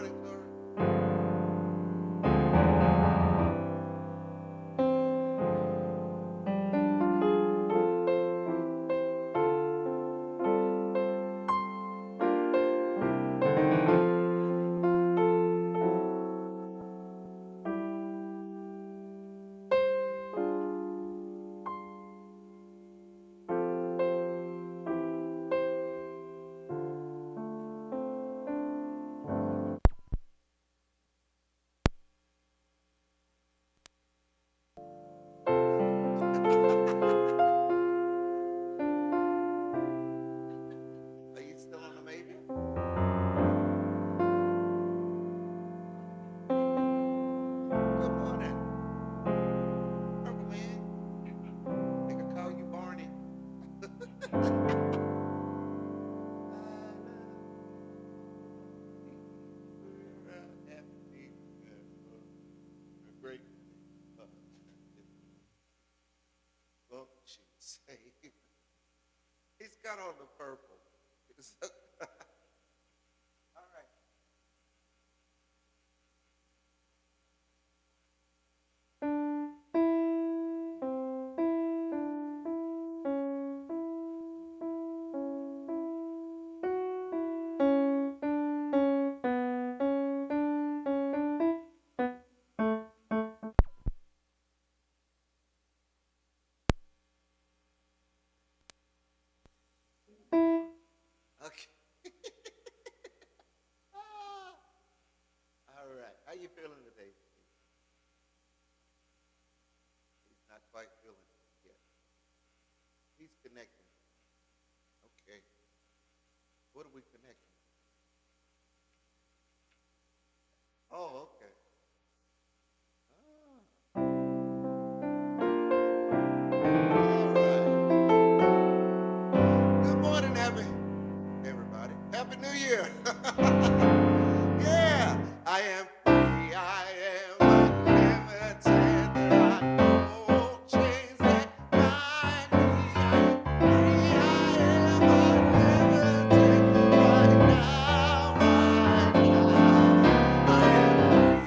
morning, Glory. Are you still on the maybe? Good morning. Purple man. They could call you Barney. Great. Well, she was saying. He's got on the purple. All right. Okay. All right. How you feeling today? He's not quite feeling it yet. He's connecting. Okay. What are we connecting? Oh, okay. Ah. All right. Good morning, everybody. Happy New Year. Yeah, I am free. I am unlimited. I know chains that bind me. I am unlimited right now, right now. I am free.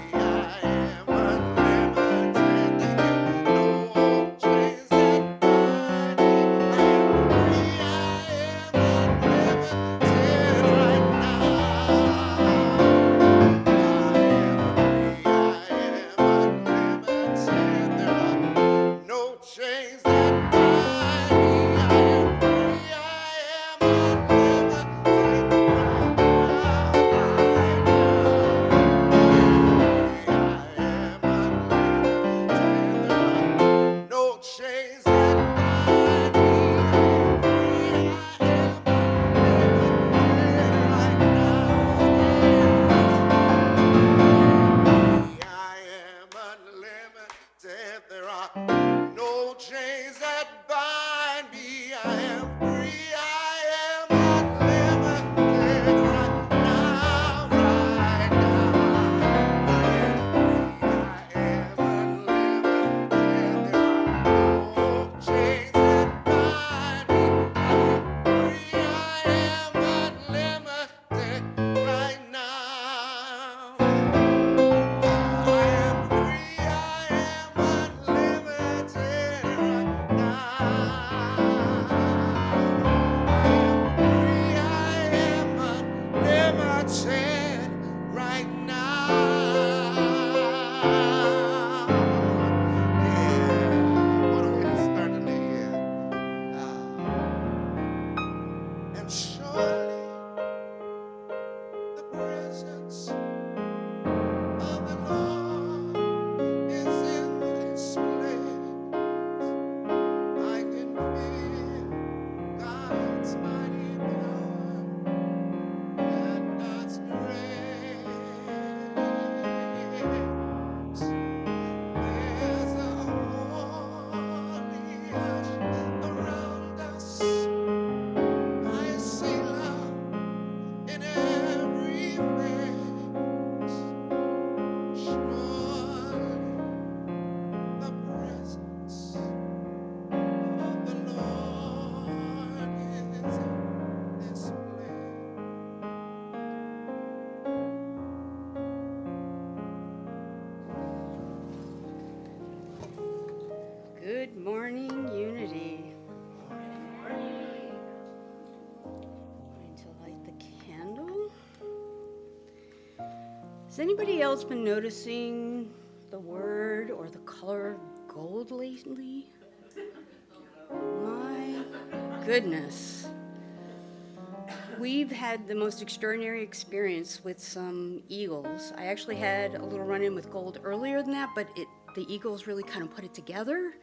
Has anybody else been noticing the word or the color gold lately? My goodness. We've had the most extraordinary experience with some eagles. I actually had a little run-in with gold earlier than that, but the eagles really kind of put it together.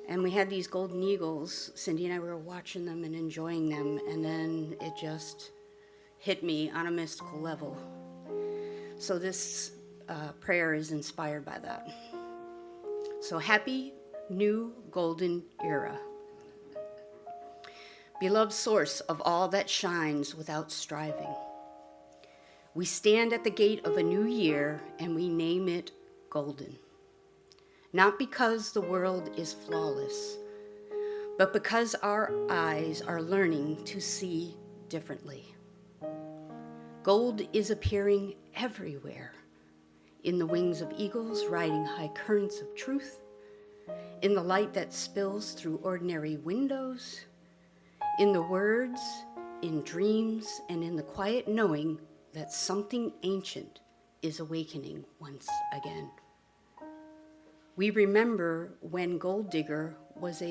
And we had these golden eagles. Cindy and I were watching them and enjoying them, and then it just hit me on a mystical level. So this prayer is inspired by that. So happy new golden era. Beloved source of all that shines without striving. We stand at the gate of a new year and we name it golden. Not because the world is flawless, but because our eyes are learning to see differently. Gold is appearing everywhere, in the wings of eagles riding high currents of truth, in the light that spills through ordinary windows, in the words, in dreams, and in the quiet knowing that something ancient is awakening once again. We remember when gold digger was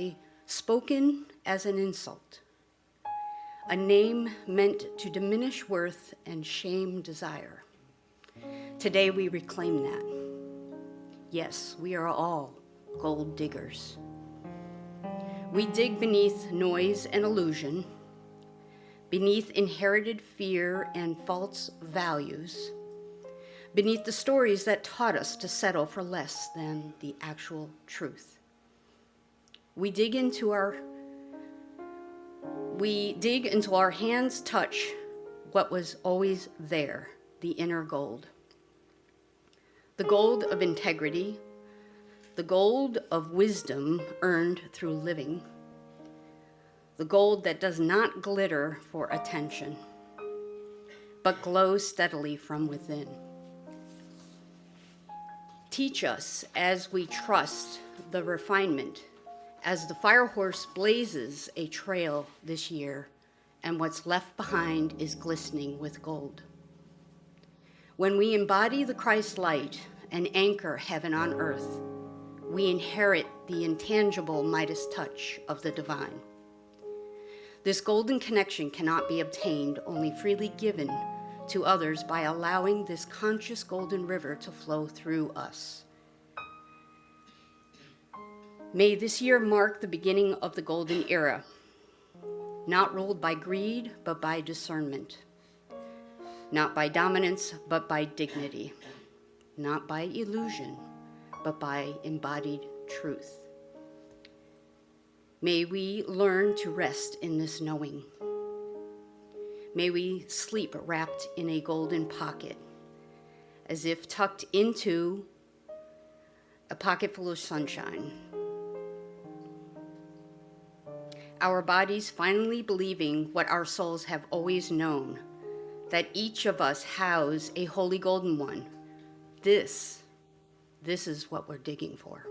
spoken as an insult, a name meant to diminish worth and shame desire. Today we reclaim that. Yes, we are all gold diggers. We dig beneath noise and illusion, beneath inherited fear and false values, beneath the stories that taught us to settle for less than the actual truth. We dig until our hands touch what was always there, the inner gold. The gold of integrity, the gold of wisdom earned through living, the gold that does not glitter for attention, but glows steadily from within. Teach us as we trust the refinement, as the fire horse blazes a trail this year, and what's left behind is glistening with gold. When we embody the Christ light and anchor heaven on earth, we inherit the intangible Midas touch of the divine. This golden connection cannot be obtained, only freely given to others by allowing this conscious golden river to flow through us. May this year mark the beginning of the golden era, not ruled by greed, but by discernment, not by dominance, but by dignity, not by illusion, but by embodied truth. May we learn to rest in this knowing. May we sleep wrapped in a golden pocket, as if tucked into a pocket full of sunshine. Our bodies finally believing what our souls have always known, that each of us house a holy golden one. This is what we're digging for.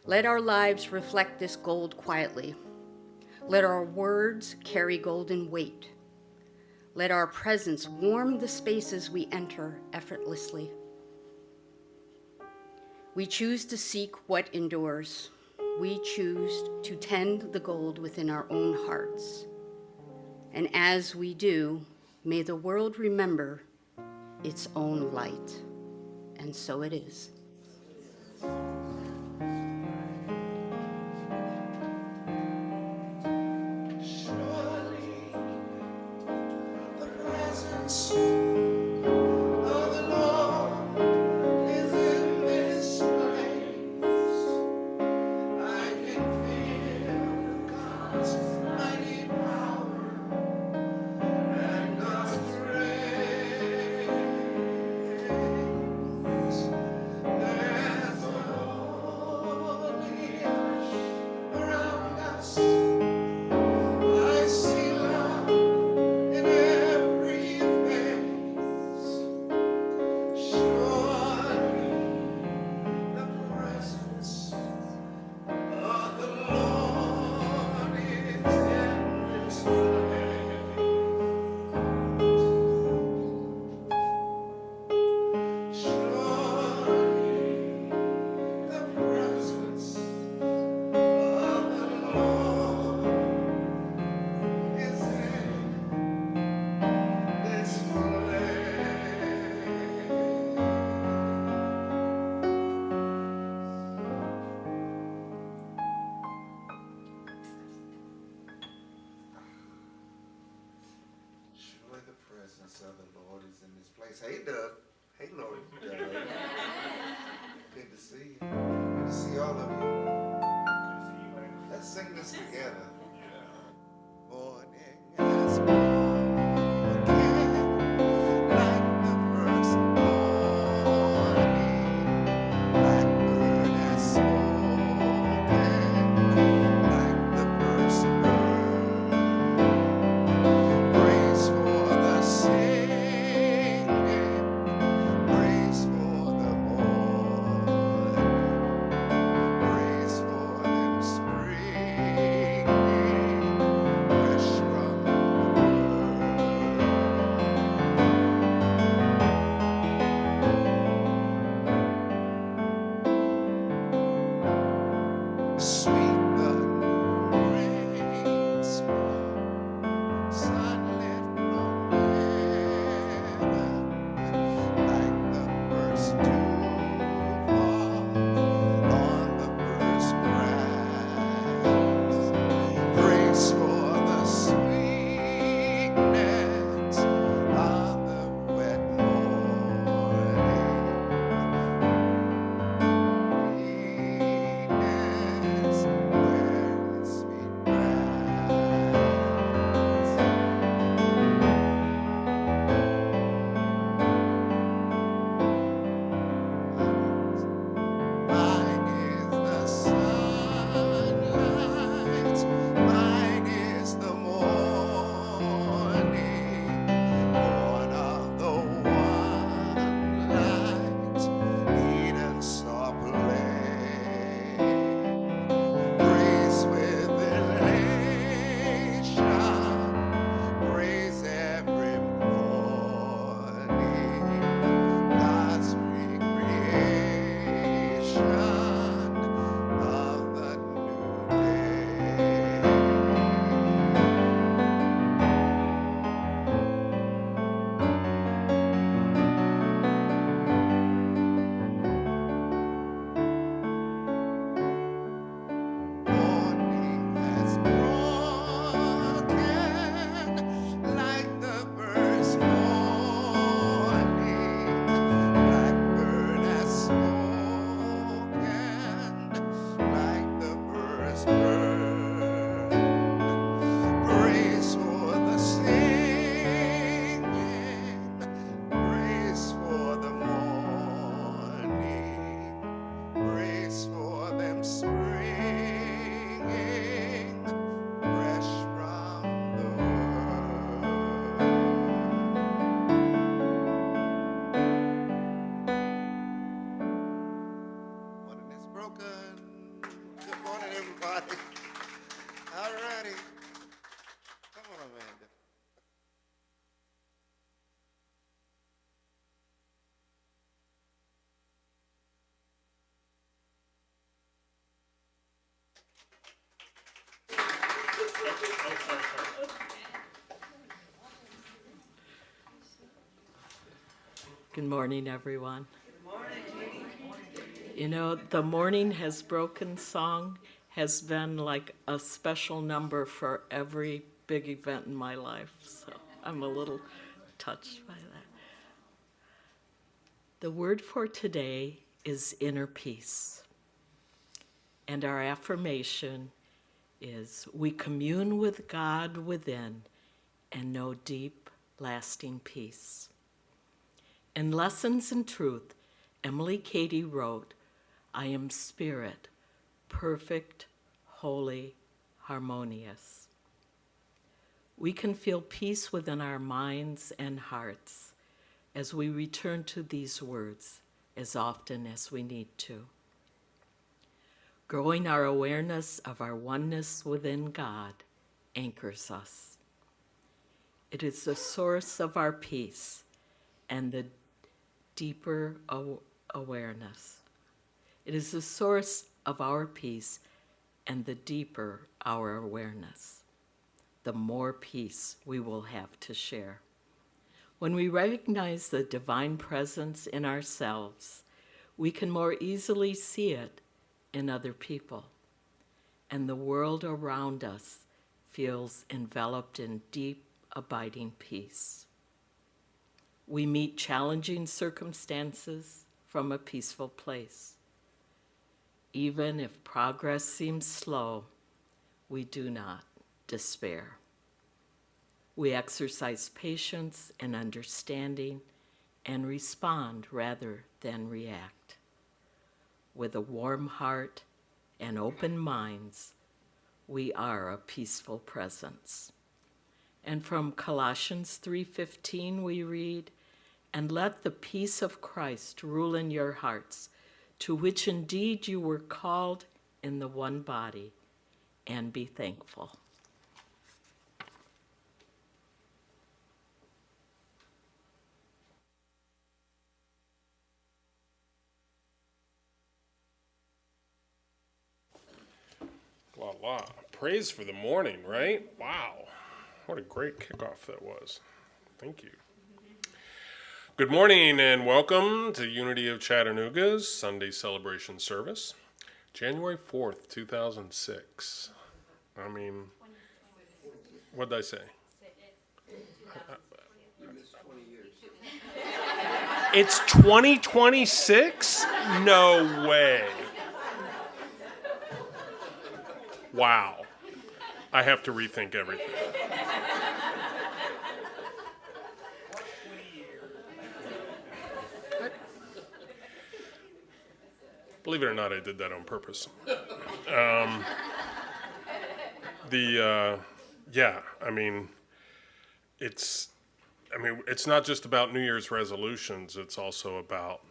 Let our lives reflect this gold quietly. Let our words carry golden weight. Let our presence warm the spaces we enter effortlessly. We choose to seek what endures. We choose to tend the gold within our own hearts. And as we do, may the world remember its own light. And so it is. Southern Lord is in this place. Hey, Doug. Hey, Lord. Doug. Good to see you. Good to see all of you. Let's sing this together. Morning has broken like the first morning. Blackbird has spoken like the first bird. Praise for the singing, praise for the morning, praise for them springing fresh from the word. Sweet the new rains fall, sunlit from heaven, like the first dew fall on the first grass. Praise for the sweetness of the wet morning. Sweetness where the sweet grass. Mine is the sunlight, mine is the morning, born of the one light, Eden saw play. Praise with elation, praise every morning, God's recreation of the new day. Morning has broken like the first morning. Blackbird has spoken like the first bird. Praise for the singing, praise for the morning, praise for them springing fresh from the word. Morning is broken. Good morning, everybody. All righty. Come on, Amanda. Good morning, everyone. Good morning. You know, the Morning Has Broken song has been like a special number for every big event in my life, so I'm a little touched by that. The word for today is inner peace. And our affirmation is we commune with God within and know deep, lasting peace. In Lessons in Truth, Emily Cady wrote, I am spirit, perfect, holy, harmonious. We can feel peace within our minds and hearts as we return to these words as often as we need to. Growing our awareness of our oneness within God anchors us. It is the source of our peace and the deeper awareness. It is the source of our peace and the deeper our awareness, the more peace we will have to share. When we recognize the divine presence in ourselves, we can more easily see it in other people, and the world around us feels enveloped in deep, abiding peace. We meet challenging circumstances from a peaceful place. Even if progress seems slow, we do not despair. We exercise patience and understanding and respond rather than react. With a warm heart and open minds, we are a peaceful presence. And from Colossians 3:15 we read, "And let the peace of Christ rule in your hearts, to which indeed you were called in the one body, and be thankful." La. Praise for the morning, right? Wow. What a great kickoff that was. Thank you. Good morning and welcome to Unity of Chattanooga's Sunday celebration service, January 4th, 2006. I mean, what did I say? It's 2026? No way. Wow. I have to rethink everything. Believe it or not, I did that on purpose. It's not just about New Year's resolutions. It's also about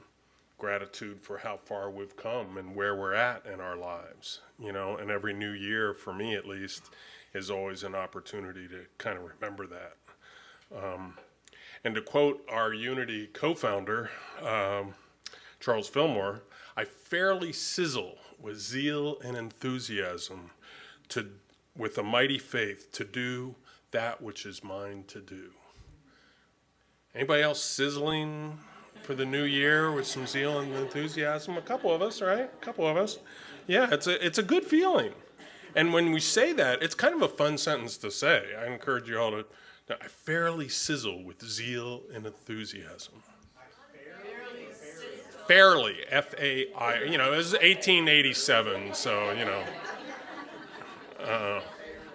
gratitude for how far we've come and where we're at in our lives, and every new year, for me at least, is always an opportunity to kind of remember that. And to quote our Unity co-founder, Charles Fillmore, I fairly sizzle with zeal and enthusiasm with a mighty faith to do that which is mine to do. Anybody else sizzling for the new year with some zeal and enthusiasm? A couple of us, right? A couple of us. Yeah, it's a good feeling. And when we say that, it's kind of a fun sentence to say. I encourage you all to, I fairly sizzle with zeal and enthusiasm. Fairly, F-A-I, it was 1887, so,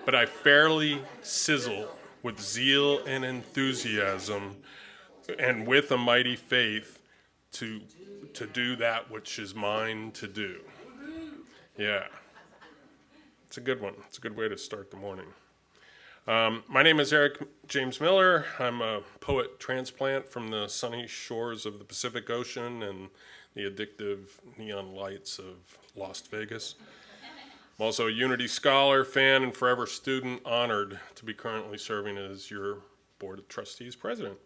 but I fairly sizzle with zeal and enthusiasm and with a mighty faith to do that which is mine to do. Yeah. It's a good one. It's a good way to start the morning. My name is Eric James Miller. I'm a poet transplant from the sunny shores of the Pacific Ocean and the addictive neon lights of Las Vegas. I'm also a Unity Scholar, fan, and forever student, honored to be currently serving as your Board of Trustees president.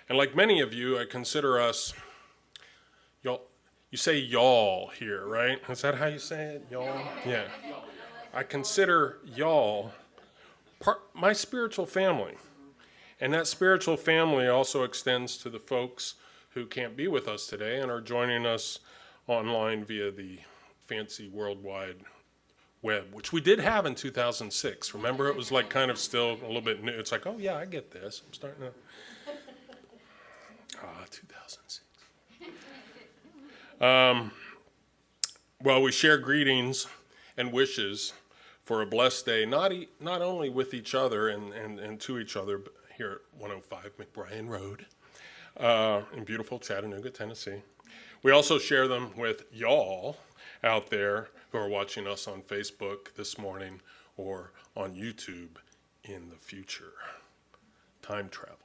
And like many of you, I consider us, y'all, you say y'all here, right? Is that how you say it, y'all? Yeah. I consider y'all my spiritual family. And that spiritual family also extends to the folks who can't be with us today and are joining us online via the fancy worldwide web, which we did have in 2006. Remember, it was like kind of still a little bit new. It's like, oh yeah, I get this. I'm starting to... 2006. Well, we share greetings and wishes for a blessed day, not only with each other and to each other, but here at 105 McBrien Road in beautiful Chattanooga, Tennessee. We also share them with y'all out there who are watching us on Facebook this morning or on YouTube in the future. Time travel.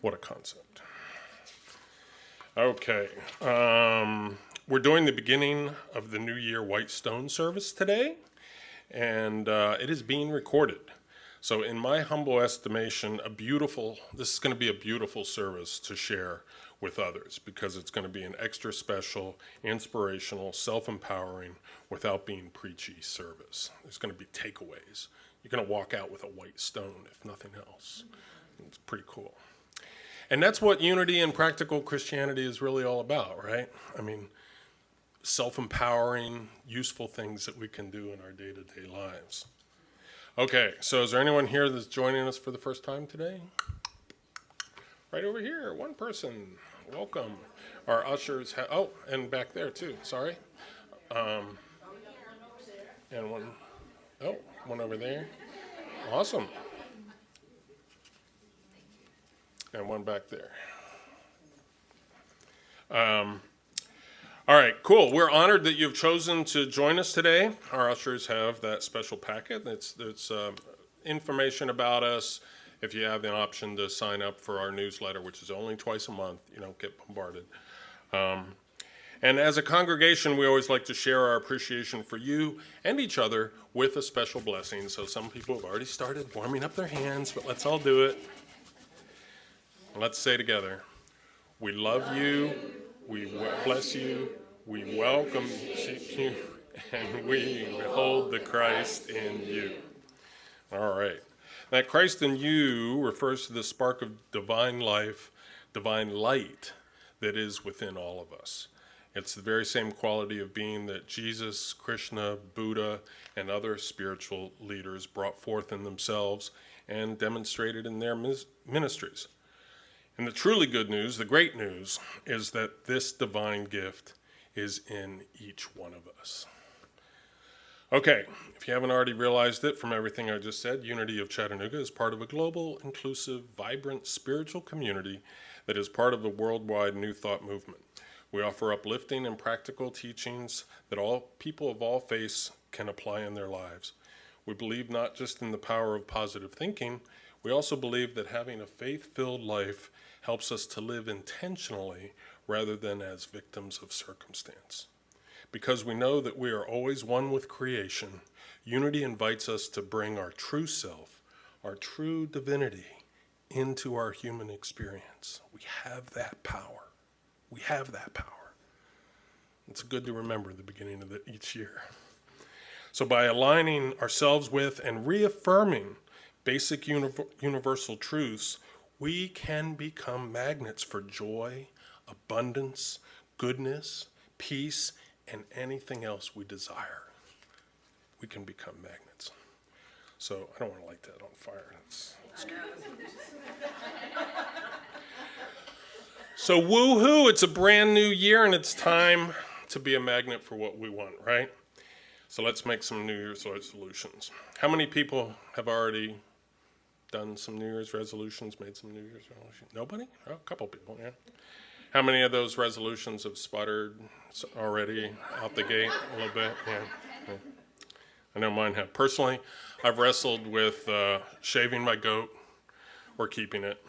What a concept. Okay. We're doing the beginning of the New Year White Stone service today, and it is being recorded. So in my humble estimation, this is going to be a beautiful service to share with others because it's going to be an extra special, inspirational, self-empowering, without being preachy service. There's going to be takeaways. You're going to walk out with a white stone, if nothing else. It's pretty cool. And that's what unity and practical Christianity is really all about, right? I mean, self-empowering, useful things that we can do in our day-to-day lives. Okay, so is there anyone here that's joining us for the first time today? Right over here, one person. Welcome. Our ushers have, oh, and back there too, sorry. And one, oh, one over there. Awesome. And one back there. All right, cool. We're honored that you've chosen to join us today. Our ushers have that special packet. It's information about us. If you have the option to sign up for our newsletter, which is only twice a month, you don't get bombarded. And as a congregation, we always like to share our appreciation for you and each other with a special blessing. So some people have already started warming up their hands, but let's all do it. Let's say together, we love you, we bless you, we welcome you, and we behold the Christ in you. All right. That Christ in you refers to the spark of divine life, divine light that is within all of us. It's the very same quality of being that Jesus, Krishna, Buddha, and other spiritual leaders brought forth in themselves and demonstrated in their ministries. And the truly good news, the great news, is that this divine gift is in each one of us. Okay, if you haven't already realized it from everything I just said, Unity of Chattanooga is part of a global, inclusive, vibrant spiritual community that is part of a worldwide New Thought movement. We offer uplifting and practical teachings that all people of all faiths can apply in their lives. We believe not just in the power of positive thinking, we also believe that having a faith-filled life helps us to live intentionally rather than as victims of circumstance. Because we know that we are always one with creation, Unity invites us to bring our true self, our true divinity, into our human experience. We have that power. We have that power. It's good to remember at the beginning of each year. So by aligning ourselves with and reaffirming basic universal truths, we can become magnets for joy, abundance, goodness, peace, and anything else we desire. We can become magnets. So I don't want to light that on fire. It's So woo-hoo, it's a brand new year and it's time to be a magnet for what we want, right? So let's make some New Year's resolutions. How many people have already done some New Year's resolutions, made some New Year's resolutions? Nobody? Oh, a couple people, yeah. How many of those resolutions have sputtered already out the gate a little bit? Yeah. I know mine have. Personally, I've wrestled with shaving my goat or keeping it.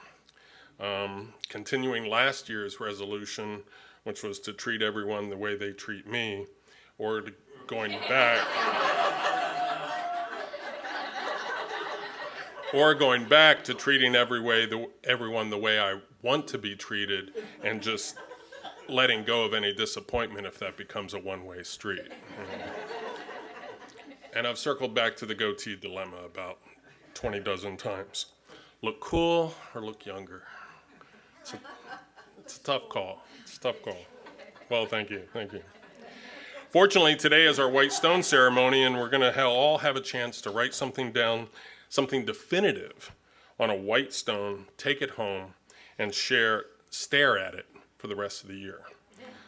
Continuing last year's resolution, which was to treat everyone the way they treat me, or going back to treating everyone the way I want to be treated, and just letting go of any disappointment if that becomes a one-way street. And I've circled back to the goatee dilemma about 20 dozen times. Look cool or look younger? It's a tough call. It's a tough call. Well, thank you. Fortunately, today is our white stone ceremony, and we're going to all have a chance to write something down, something definitive on a white stone, take it home, and stare at it for the rest of the year,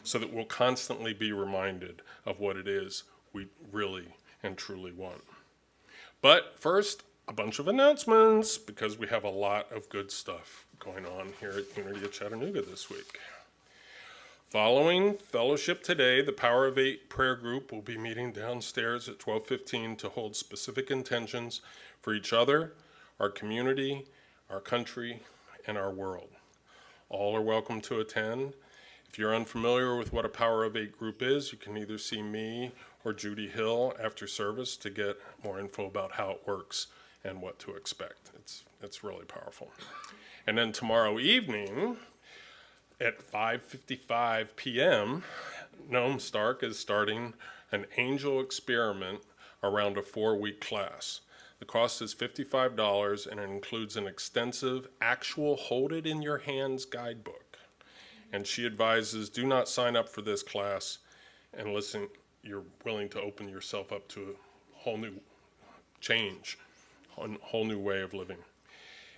so that we'll constantly be reminded of what it is we really and truly want. But first, a bunch of announcements, because we have a lot of good stuff going on here at Unity of Chattanooga this week. Following fellowship today, the Power of Eight prayer group will be meeting downstairs at 12:15 to hold specific intentions for each other, our community, our country, and our world. All are welcome to attend. If you're unfamiliar with what a Power of Eight group is, you can either see me or Judy Hill after service to get more info about how it works and what to expect. It's really powerful. And then tomorrow evening at 5:55 p.m., Noam Stark is starting an angel experiment around a 4-week class. The cost is $55, and it includes an extensive actual hold it in your hands guidebook. And she advises, do not sign up for this class and listen, you're willing to open yourself up to a whole new change, a whole new way of living.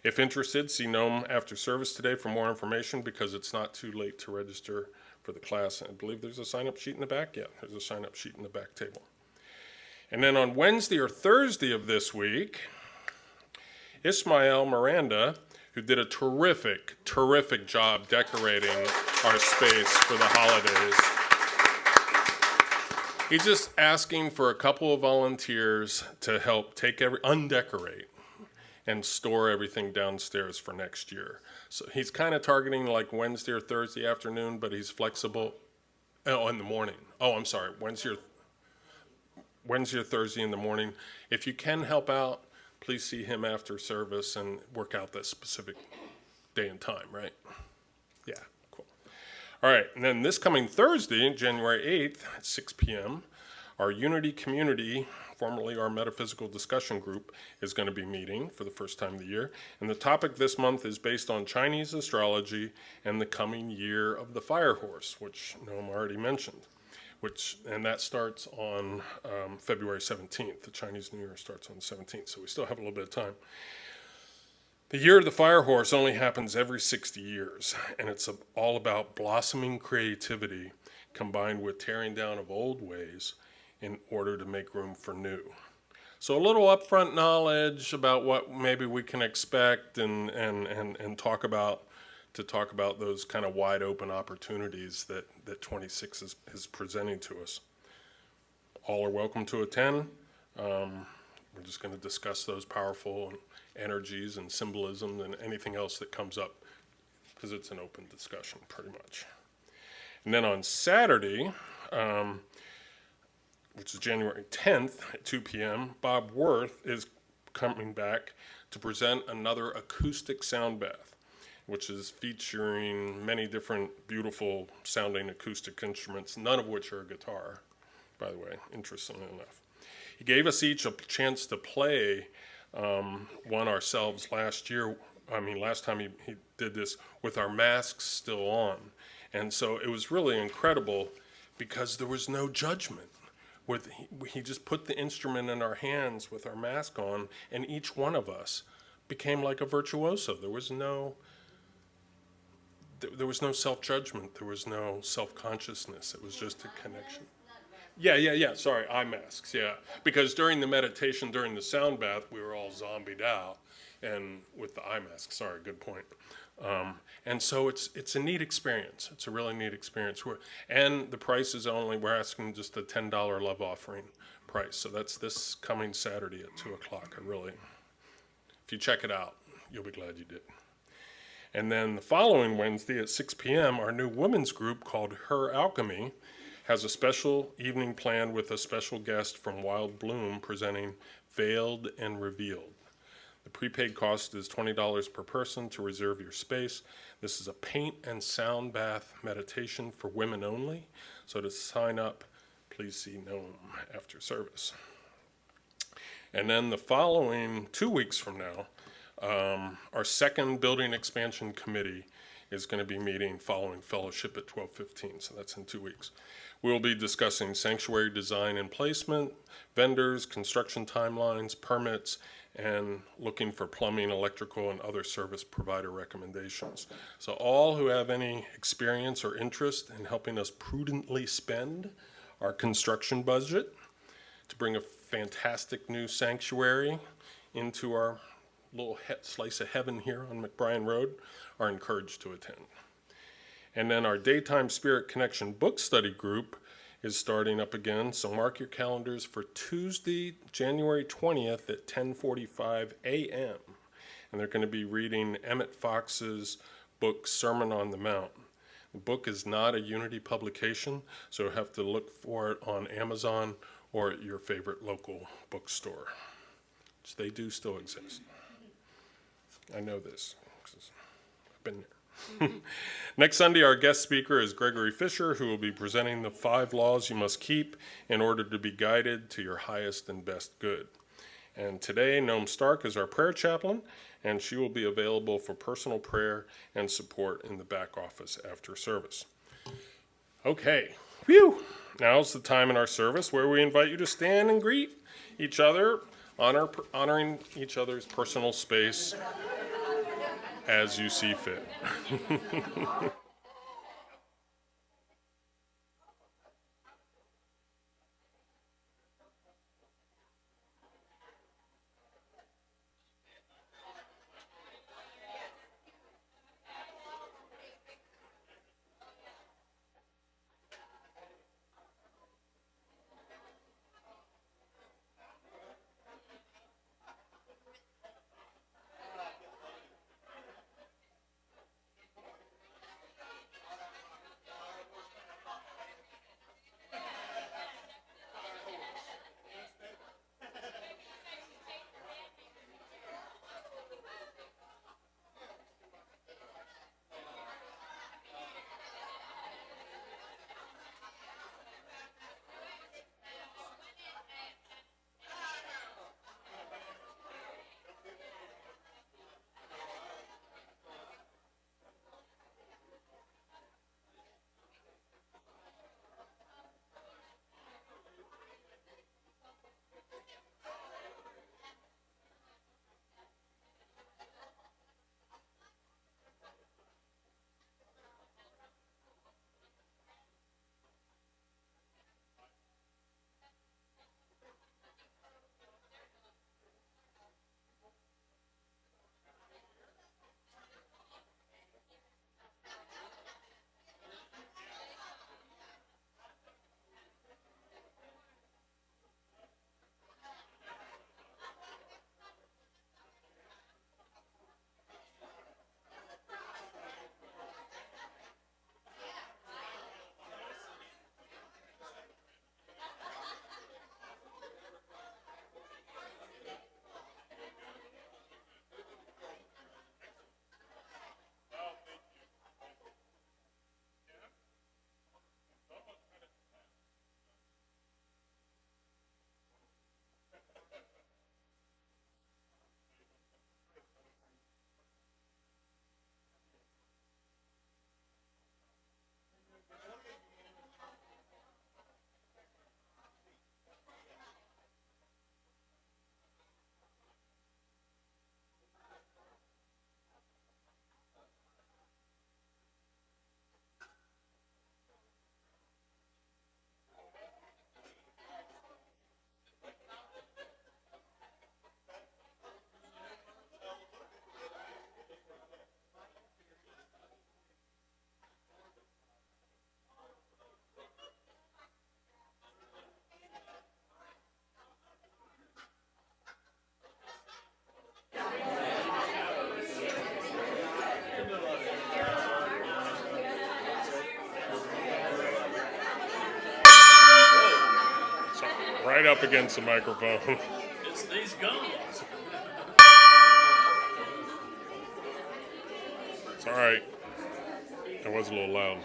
If interested, see Nome after service today for more information because it's not too late to register for the class. I believe there's a sign-up sheet in the back. Yeah, there's a sign-up sheet in the back table. And then on Wednesday or Thursday of this week, Ismael Miranda, who did a terrific job decorating our space for the holidays. He's just asking for a couple of volunteers to help undecorate and store everything downstairs for next year. So he's kind of targeting like Wednesday or Thursday afternoon, but he's flexible. Oh, in the morning. Oh, I'm sorry, Wednesday or Thursday in the morning. If you can help out, please see him after service and work out that specific day and time, right? Yeah, cool. All right, and then this coming Thursday, January 8th at 6 p.m., our Unity Community, formerly our Metaphysical Discussion Group, is going to be meeting for the first time of the year. And the topic this month is based on Chinese astrology and the coming year of the fire horse, which Noam already mentioned. And that starts on February 17th. The Chinese New Year starts on the 17th, so we still have a little bit of time. The year of the fire horse only happens every 60 years, and it's all about blossoming creativity combined with tearing down of old ways in order to make room for new. So a little upfront knowledge about what maybe we can expect and talk about those kind of wide open opportunities that 26 is presenting to us. All are welcome to attend. We're just going to discuss those powerful energies and symbolism and anything else that comes up because it's an open discussion pretty much. And then on Saturday, which is January 10th at 2 p.m., Bob Worth is coming back to present another acoustic sound bath, which is featuring many different beautiful sounding acoustic instruments, none of which are a guitar, by the way, interestingly enough. He gave us each a chance to play one ourselves last time he did this with our masks still on. And so it was really incredible because there was no judgment. He just put the instrument in our hands with our mask on, and each one of us became like a virtuoso. There was no self-judgment. There was no self-consciousness. It was just a connection. Yeah. Sorry, eye masks, yeah. Because during the meditation, during the sound bath, we were all zombied out, and with the eye mask. Sorry, good point. And so it's a neat experience. It's a really neat experience. And the price is we're asking just a $10 love offering price. So that's this coming Saturday at 2 o'clock. If you check it out, you'll be glad you did. And then the following Wednesday at 6 p.m., our new women's group called Her Alchemy has a special evening planned with a special guest from Wild Bloom presenting Veiled and Revealed. The prepaid cost is $20 per person to reserve your space. This is a paint and sound bath meditation for women only. So to sign up, please see Noam after service. And then the following 2 weeks from now, our second building expansion committee is going to be meeting following fellowship at 12:15. So that's in 2 weeks. We'll be discussing sanctuary design and placement, vendors, construction timelines, permits, and looking for plumbing, electrical, and other service provider recommendations. So all who have any experience or interest in helping us prudently spend our construction budget to bring a fantastic new sanctuary into our little slice of heaven here on McBrien Road are encouraged to attend. And then our Daytime Spirit Connection book study group is starting up again, so mark your calendars for Tuesday, January 20th at 10:45 a.m. And they're going to be reading Emmett Fox's book, Sermon on the Mount. The book is not a Unity publication, so you'll have to look for it on Amazon or at your favorite local bookstore, which they do still exist. I know this because I've been there. Next Sunday, our guest speaker is Gregory Fisher, who will be presenting the 5 laws you must keep in order to be guided to your highest and best good. And today, Noam Stark is our prayer chaplain, and she will be available for personal prayer and support in the back office after service. Okay, phew! Now's the time in our service where we invite you to stand and greet each other, honoring each other's personal space as you see fit. Right up against the microphone. It's these gums. It's all right. That was a little loud.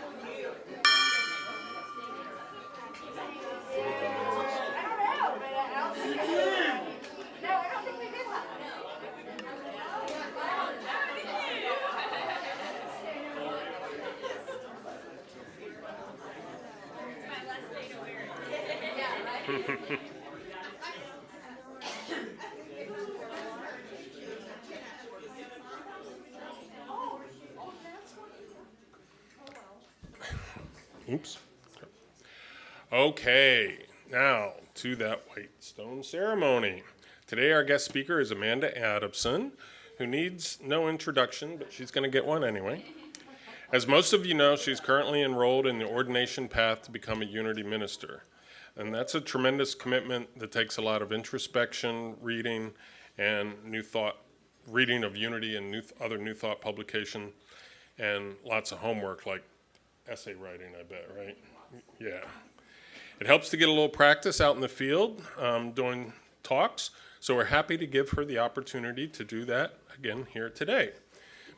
Oops. Okay, now to that white stone ceremony. Today our guest speaker is Amanda Adamson, who needs no introduction, but she's going to get one anyway. As most of you know, she's currently enrolled in the ordination path to become a Unity minister. And that's a tremendous commitment that takes a lot of introspection, reading, and reading of Unity and other New Thought publication, and lots of homework like essay writing, I bet, right? Yeah. It helps to get a little practice out in the field doing talks, so we're happy to give her the opportunity to do that again here today.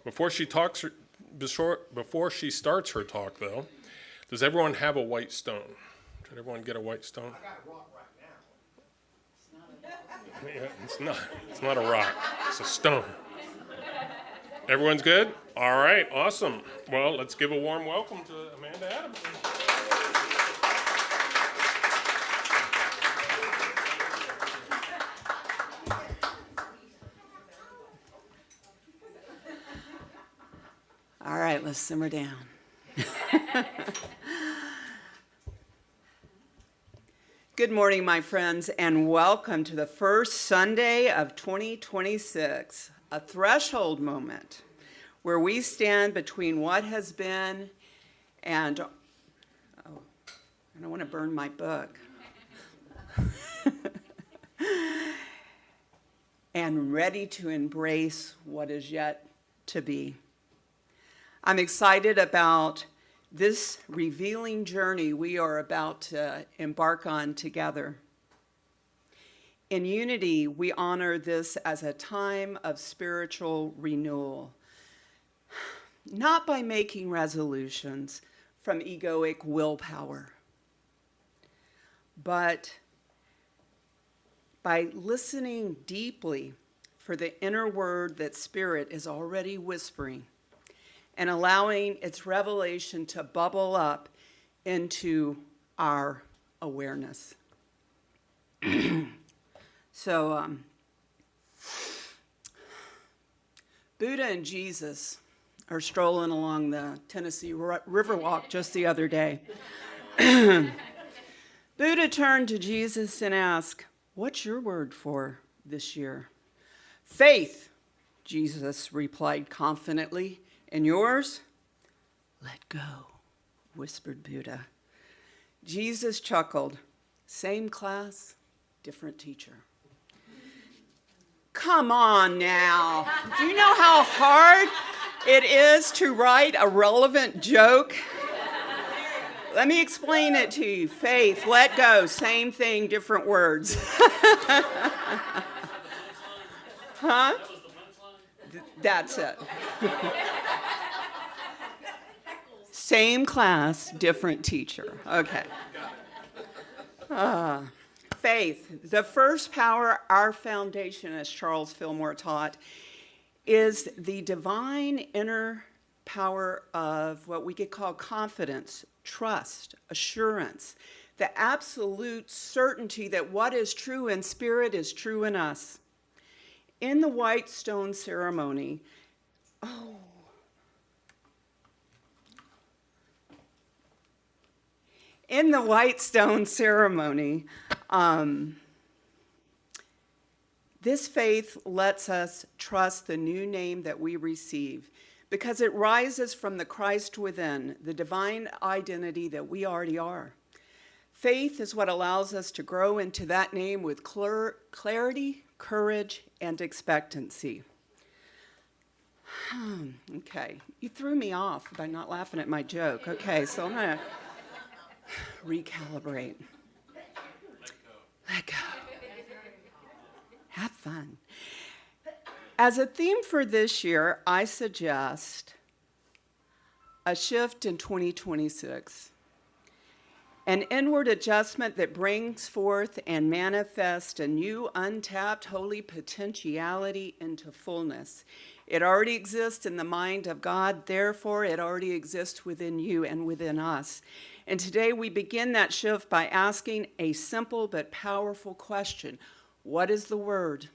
Before she starts her talk, though, does everyone have a white stone? Did everyone get a white stone? I got a rock right now. Yeah, it's not a rock, it's a stone. Everyone's good? All right, awesome. Well, let's give a warm welcome to Amanda Adamson. All right, let's simmer down. Good morning, my friends, and welcome to the first Sunday of 2026, a threshold moment where we stand between what has been and, I don't want to burn my book, and ready to embrace what is yet to be. I'm excited about this revealing journey we are about to embark on together. In unity, we honor this as a time of spiritual renewal, not by making resolutions from egoic willpower, but by listening deeply for the inner word that Spirit is already whispering and allowing its revelation to bubble up into our awareness. So, Buddha and Jesus are strolling along the Tennessee Riverwalk just the other day. Buddha turned to Jesus and asked, "What's your word for this year?" "Faith," Jesus replied confidently. "And yours?" "Let go," whispered Buddha. Jesus chuckled. "Same class, different teacher." Come on now. Do you know how hard it is to write a relevant joke? Let me explain it to you. Faith, let go, same thing, different words. Huh? That's it. Same class, different teacher. Okay. Faith, the first power, our foundation, as Charles Fillmore taught, is the divine inner power of what we could call confidence, trust, assurance, the absolute certainty that what is true in spirit is true in us. In the white stone ceremony, this faith lets us trust the new name that we receive because it rises from the Christ within, the divine identity that we already are. Faith is what allows us to grow into that name with clarity, courage, and expectancy. Okay, you threw me off by not laughing at my joke. Okay, so I'm going to recalibrate. Let go. Have fun. As a theme for this year, I suggest a shift in 2026. An inward adjustment that brings forth and manifests a new untapped holy potentiality into fullness. It already exists in the mind of God, therefore it already exists within you and within us. And today we begin that shift by asking a simple but powerful question. What is the word?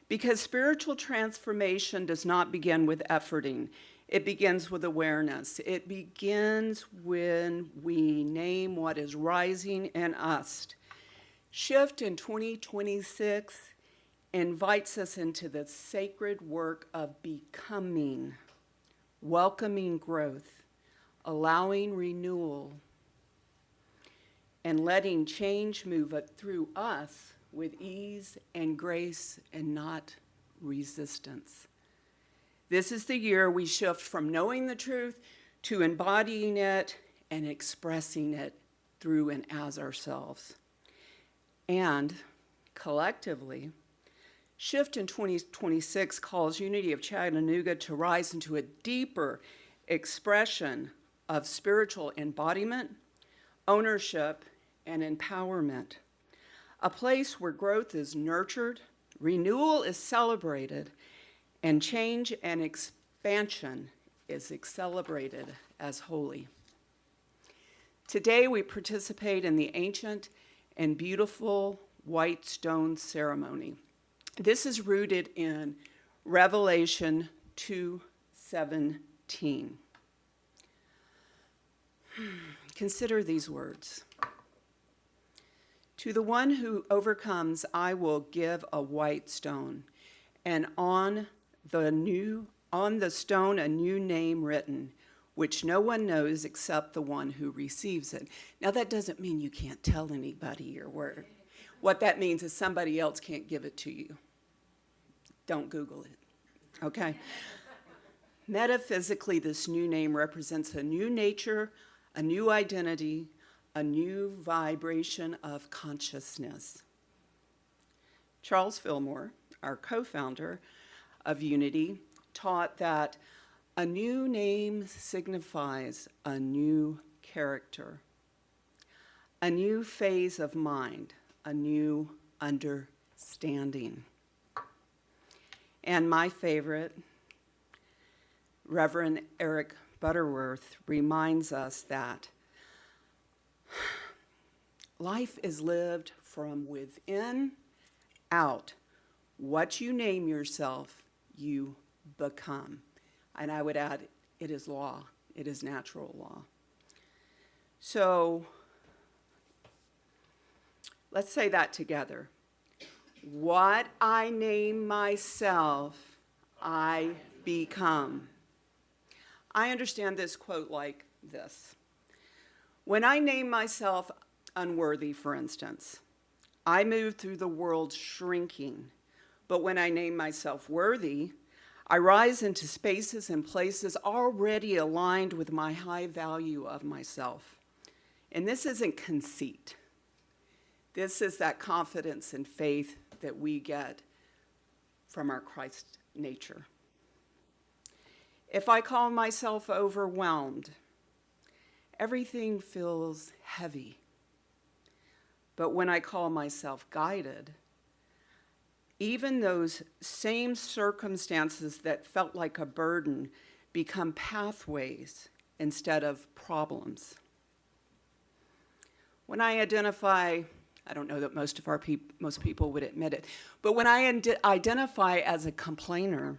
Because spiritual transformation does not begin with efforting. It begins with awareness. It begins when we name what is rising in us. Shift in 2026 invites us into the sacred work of becoming, welcoming growth, allowing renewal, and letting change move through us with ease and grace and not resistance. This is the year we shift from knowing the truth to embodying it and expressing it through and as ourselves. And collectively, shift in 2026 calls Unity of Chattanooga to rise into a deeper expression of spiritual embodiment, ownership, and empowerment. A place where growth is nurtured, renewal is celebrated, and change and expansion is celebrated as holy. Today we participate in the ancient and beautiful white stone ceremony. This is rooted in Revelation 2:6. 17. Consider these words. To the one who overcomes, I will give a white stone, and on the stone a new name written, which no one knows except the one who receives it. Now that doesn't mean you can't tell anybody your word. What that means is somebody else can't give it to you. Don't Google it, okay? Metaphysically, this new name represents a new nature, a new identity, a new vibration of consciousness. Charles Fillmore, our co-founder of Unity, taught that a new name signifies a new character, a new phase of mind, a new understanding. And my favorite, Reverend Eric Butterworth, reminds us that life is lived from within out. What you name yourself, you become. And I would add, it is law. It is natural law. So let's say that together. What I name myself, I become. I understand this quote like this. When I name myself unworthy, for instance, I move through the world shrinking. But when I name myself worthy, I rise into spaces and places already aligned with my high value of myself. And this isn't conceit. This is that confidence and faith that we get from our Christ nature. If I call myself overwhelmed, everything feels heavy. But when I call myself guided, even those same circumstances that felt like a burden become pathways instead of problems. When I identify, I don't know that most people would admit it, but when I identify as a complainer,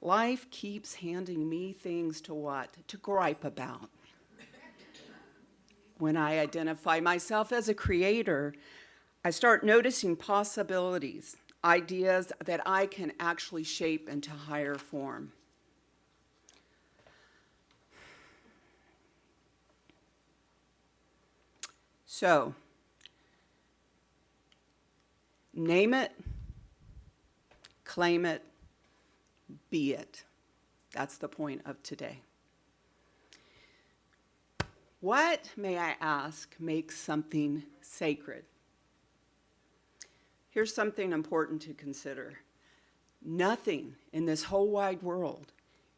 life keeps handing me things to what? To gripe about. When I identify myself as a creator, I start noticing possibilities, ideas that I can actually shape into higher form. So, name it, claim it, be it. That's the point of today. What, may I ask, makes something sacred? Here's something important to consider. Nothing in this whole wide world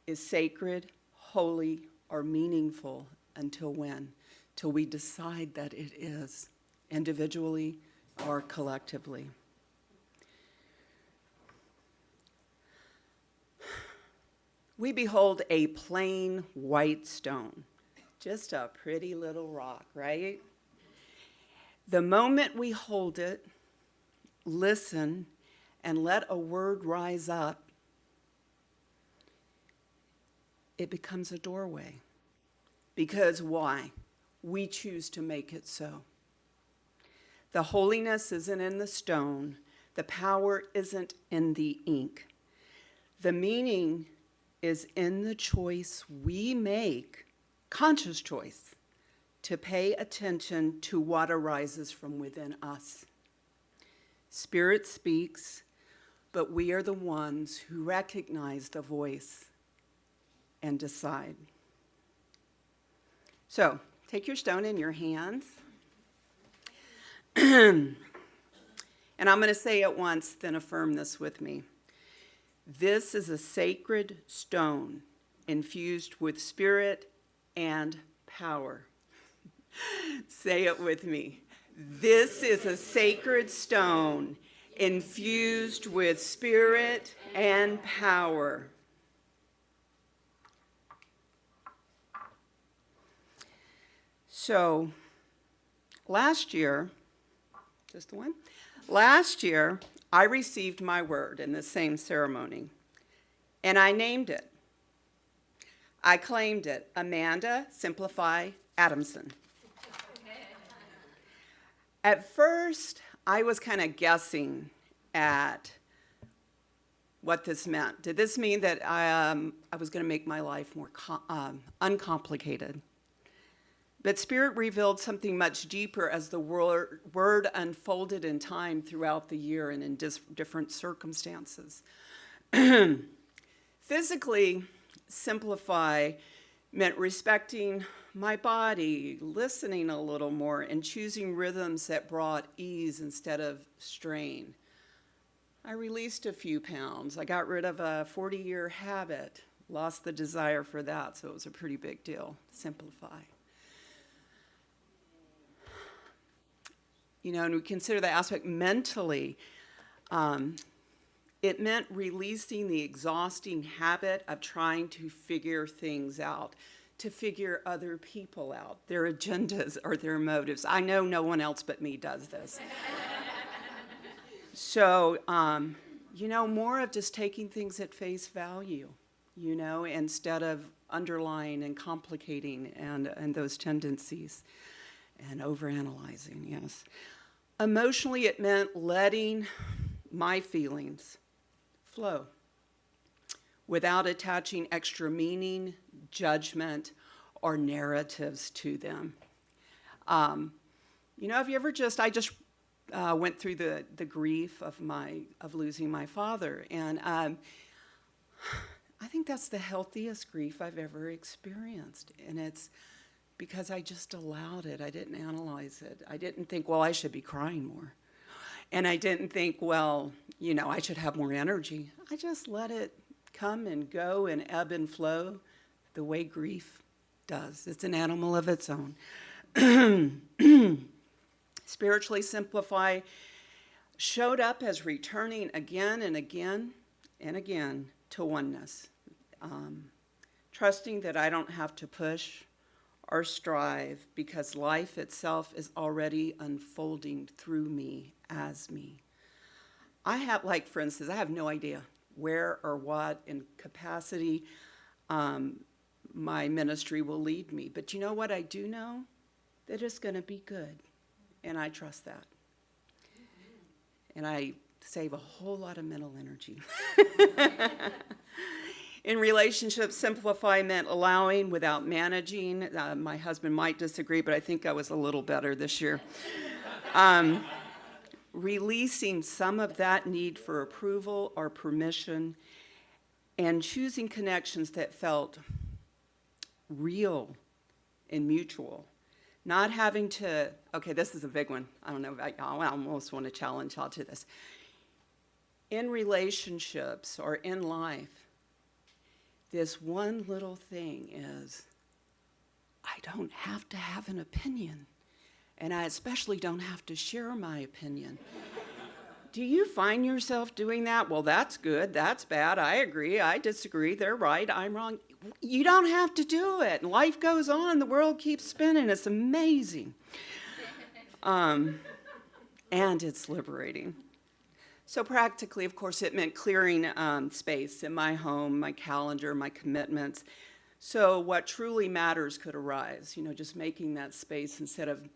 is sacred, holy, or meaningful until when? Till we decide that it is, individually or collectively. We behold a plain white stone, just a pretty little rock, right? The moment we hold it, listen, and let a word rise up, it becomes a doorway. Because why? We choose to make it so. The holiness isn't in the stone. The power isn't in the ink. The meaning is in the choice we make, conscious choice, to pay attention to what arises from within us. Spirit speaks, but we are the ones who recognize the voice and decide. So, take your stone in your hands. And I'm going to say it once, then affirm this with me. This is a sacred stone infused with spirit and power. Say it with me. This is a sacred stone infused with spirit and power. So, last year, I received my word in the same ceremony, and I named it. I claimed it. Amanda, simplify, Adamson. At first, I was kind of guessing at what this meant. Did this mean that I was going to make my life more uncomplicated? But Spirit revealed something much deeper as the word unfolded in time throughout the year and in different circumstances. Physically, simplify meant respecting my body, listening a little more, and choosing rhythms that brought ease instead of strain. I released a few pounds. I got rid of a 40-year habit, lost the desire for that, so it was a pretty big deal. Simplify. You know, and we consider the aspect mentally. It meant releasing the exhausting habit of trying to figure things out, to figure other people out, their agendas or their motives. I know no one else but me does this. So, you know, more of just taking things at face value, you know, instead of underlying and complicating and those tendencies and overanalyzing, yes. Emotionally, it meant letting my feelings flow without attaching extra meaning, judgment, or narratives to them. You know, have you ever I just went through the grief of losing my father, and I think that's the healthiest grief I've ever experienced, and it's because I just allowed it. I didn't analyze it. I didn't think, well, I should be crying more. And I didn't think, well, you know, I should have more energy. I just let it come and go and ebb and flow the way grief does. It's an animal of its own. Spiritually simplify showed up as returning again and again and again to oneness. Trusting that I don't have to push or strive because life itself is already unfolding through me as me. I have, like, for instance, I have no idea where or what in capacity my ministry will lead me. But you know what I do know? That it's going to be good. And I trust that. And I save a whole lot of mental energy. In relationships, simplify meant allowing without managing. My husband might disagree, but I think I was a little better this year. Releasing some of that need for approval or permission and choosing connections that felt real and mutual. Not having to, okay, this is a big one. I don't know, I almost want to challenge y'all to this. In relationships or in life, this one little thing is, I don't have to have an opinion. And I especially don't have to share my opinion. Do you find yourself doing that? Well, that's good, that's bad, I agree, I disagree, they're right, I'm wrong. You don't have to do it. Life goes on, the world keeps spinning, it's amazing. And it's liberating. So practically, of course, it meant clearing space in my home, my calendar, my commitments. So what truly matters could arise, you know, just making that space instead of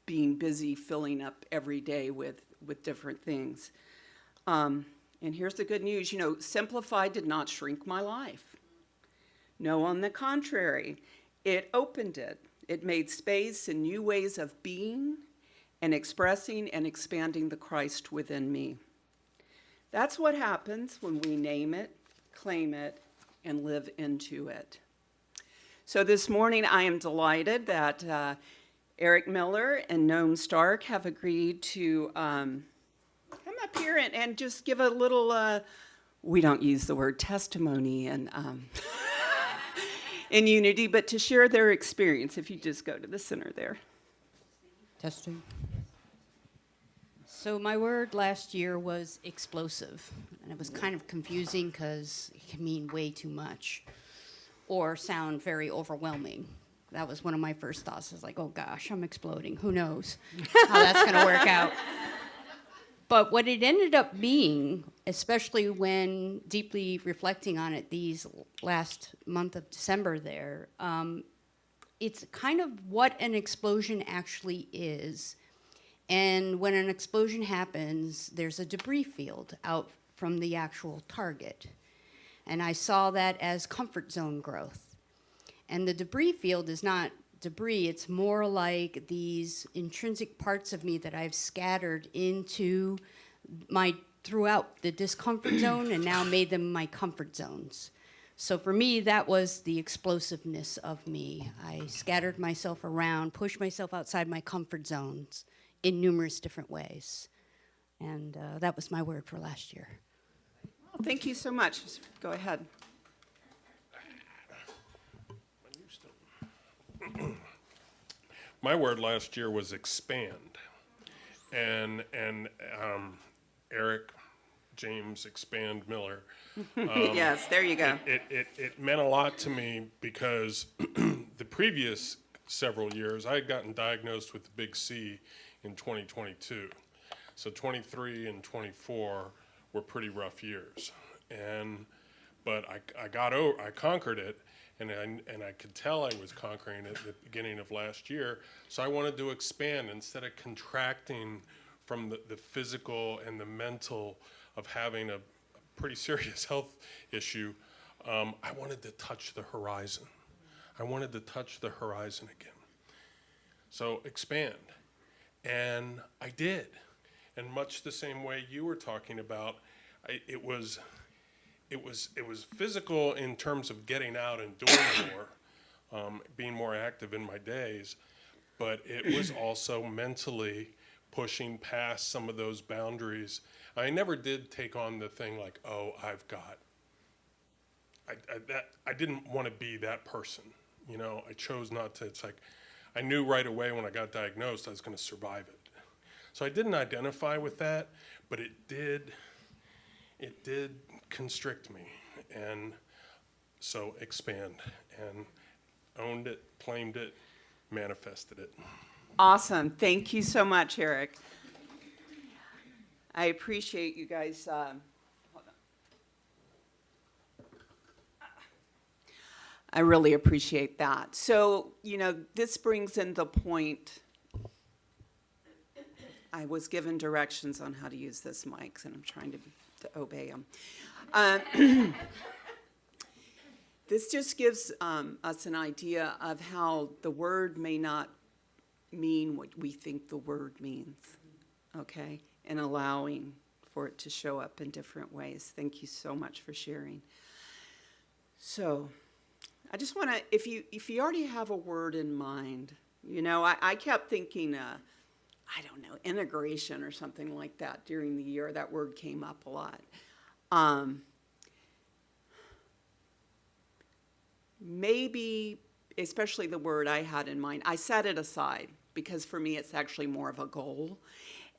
being busy filling up every day with different things. And here's the good news, you know, Simplify did not shrink my life. No, on the contrary, it opened it. It made space and new ways of being and expressing and expanding the Christ within me. That's what happens when we name it, claim it, and live into it. So this morning I am delighted that Eric Miller and Noam Stark have agreed to come up here and just give a little, we don't use the word testimony and in unity, but to share their experience. If you just go to the center there. Testing. So my word last year was explosive, and it was kind of confusing because it can mean way too much or sound very overwhelming. That was one of my first thoughts. I was like, oh gosh, I'm exploding. Who knows how that's going to work out? But what it ended up being, especially when deeply reflecting on it these last month of December there, it's kind of what an explosion actually is. And when an explosion happens, there's a debris field out from the actual target. And I saw that as comfort zone growth. And the debris field is not debris, it's more like these intrinsic parts of me that I've scattered into throughout the discomfort zone and now made them my comfort zones. So for me, that was the explosiveness of me. I scattered myself around, pushed myself outside my comfort zones in numerous different ways. And that was my word for last year. Thank you so much. Go ahead. My word last year was expand. And Eric James Expand Miller. Yes, there you go. It meant a lot to me because the previous several years, I had gotten diagnosed with the big C in 2022. So 23 and 24 were pretty rough years. But I conquered it, and I could tell I was conquering it at the beginning of last year. So I wanted to expand instead of contracting from the physical and the mental of having a pretty serious health issue. I wanted to touch the horizon. I wanted to touch the horizon again. So expand. And I did. And much the same way you were talking about, it was physical in terms of getting out and doing more, being more active in my days, but it was also mentally pushing past some of those boundaries. I never did take on the thing like, oh, I didn't want to be that person. You know, I chose not to. It's like, I knew right away when I got diagnosed I was going to survive it. So I didn't identify with that, but it did constrict me. And so expand, and owned it, claimed it, manifested it. Awesome. Thank you so much, Eric. I appreciate you guys. Hold on. I really appreciate that. So, this brings in the point. I was given directions on how to use this mic, and I'm trying to obey them. This just gives us an idea of how the word may not mean what we think the word means, okay? And allowing for it to show up in different ways. Thank you so much for sharing. So, I just want to, if you already have a word in mind, I kept thinking, I don't know, integration or something like that during the year. That word came up a lot. Maybe, especially the word I had in mind, I set it aside because for me it's actually more of a goal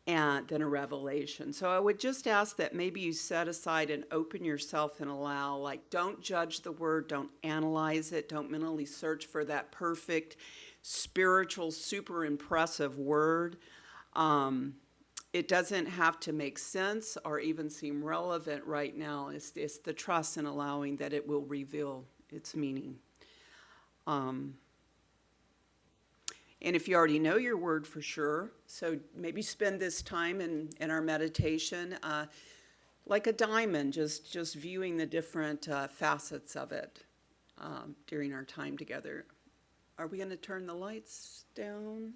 than a revelation. So I would just ask that maybe you set aside and open yourself and allow, don't judge the word, don't analyze it, don't mentally search for that perfect, spiritual, super impressive word. It doesn't have to make sense or even seem relevant right now. It's the trust in allowing that it will reveal its meaning. And if you already know your word for sure, so maybe spend this time in our meditation like a diamond, just viewing the different facets of it during our time together. Are we going to turn the lights down?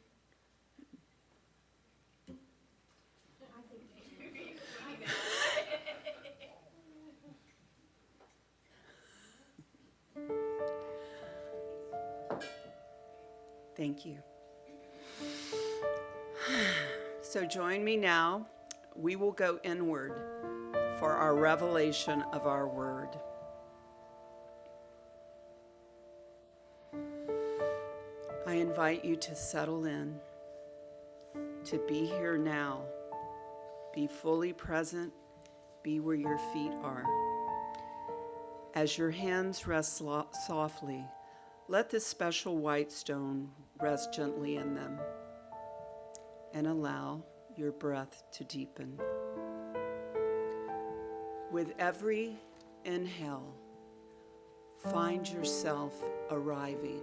Thank you. So join me now. We will go inward for our revelation of our word. I invite you to settle in, to be here now, be fully present, be where your feet are. As your hands rest softly, let this special white stone rest gently in them and allow your breath to deepen. With every inhale, find yourself arriving.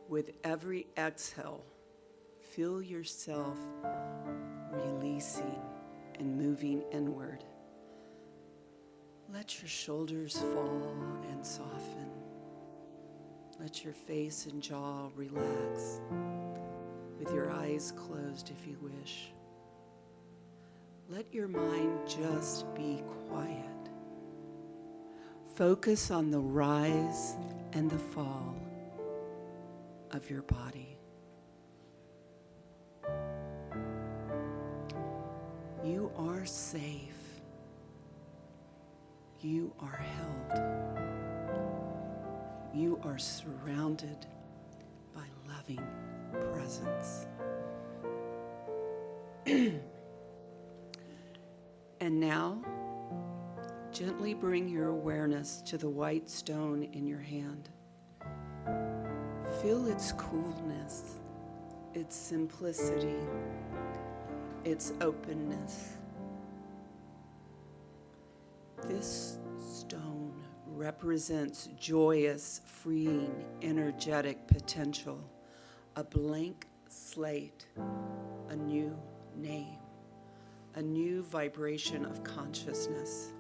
With every exhale, feel yourself releasing and moving inward. Let your shoulders fall and soften. Let your face and jaw relax, with your eyes closed if you wish. Let your mind just be quiet. Focus on the rise and the fall of your body. You are safe. You are held. You are surrounded by loving presence. And now, gently bring your awareness to the white stone in your hand. Feel its coolness, its simplicity, its openness. This stone represents joyous, freeing, energetic potential, a blank slate, a new name, a new vibration of consciousness.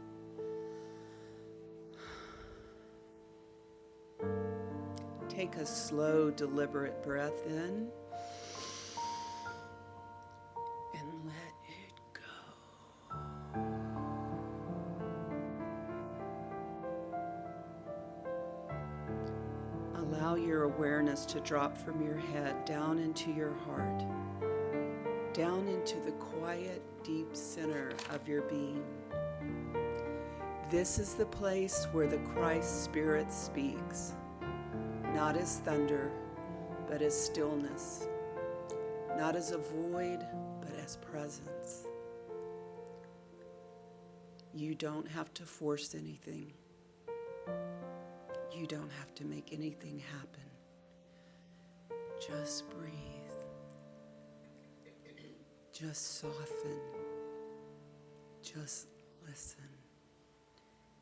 Take a slow, deliberate breath in and let it go. Allow your awareness to drop from your head down into your heart, down into the quiet, deep center of your being. This is the place where the Christ Spirit speaks, not as thunder, but as stillness, not as a void, but as presence. You don't have to force anything. You don't have to make anything happen. Just breathe. Just soften. Just listen.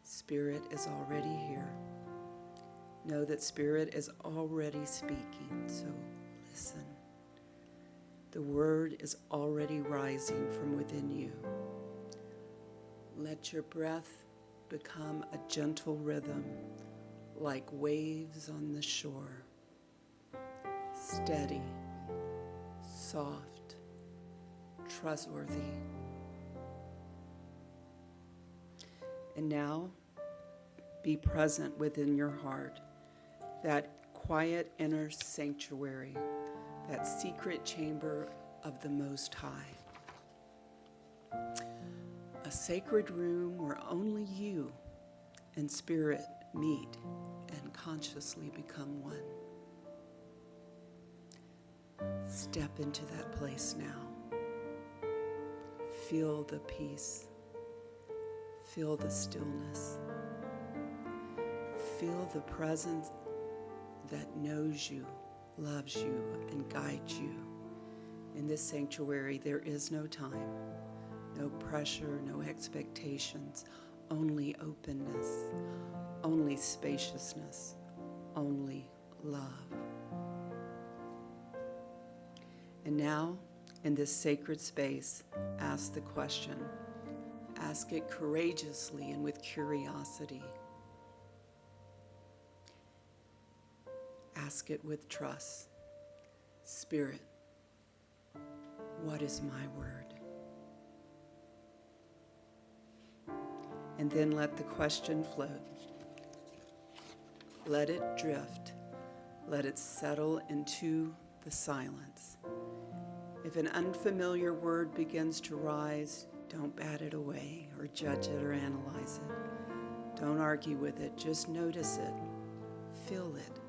Spirit is already here. Know that Spirit is already speaking, so listen. The word is already rising from within you. Let your breath become a gentle rhythm, like waves on the shore. Steady, soft, trustworthy. And now, be present within your heart, that quiet inner sanctuary, that secret chamber of the Most High. A sacred room where only you and Spirit meet and consciously become one. Step into that place now. Feel the peace. Feel the stillness. Feel the presence that knows you, loves you, and guides you. In this sanctuary, there is no time, no pressure, no expectations, only openness, only spaciousness, only love. And now, in this sacred space, ask the question. Ask it courageously and with curiosity. Ask it with trust. Spirit, what is my word? And then let the question float. Let it drift. Let it settle into the silence. If an unfamiliar word begins to rise, don't bat it away or judge it or analyze it. Don't argue with it. Just notice it. Feel it.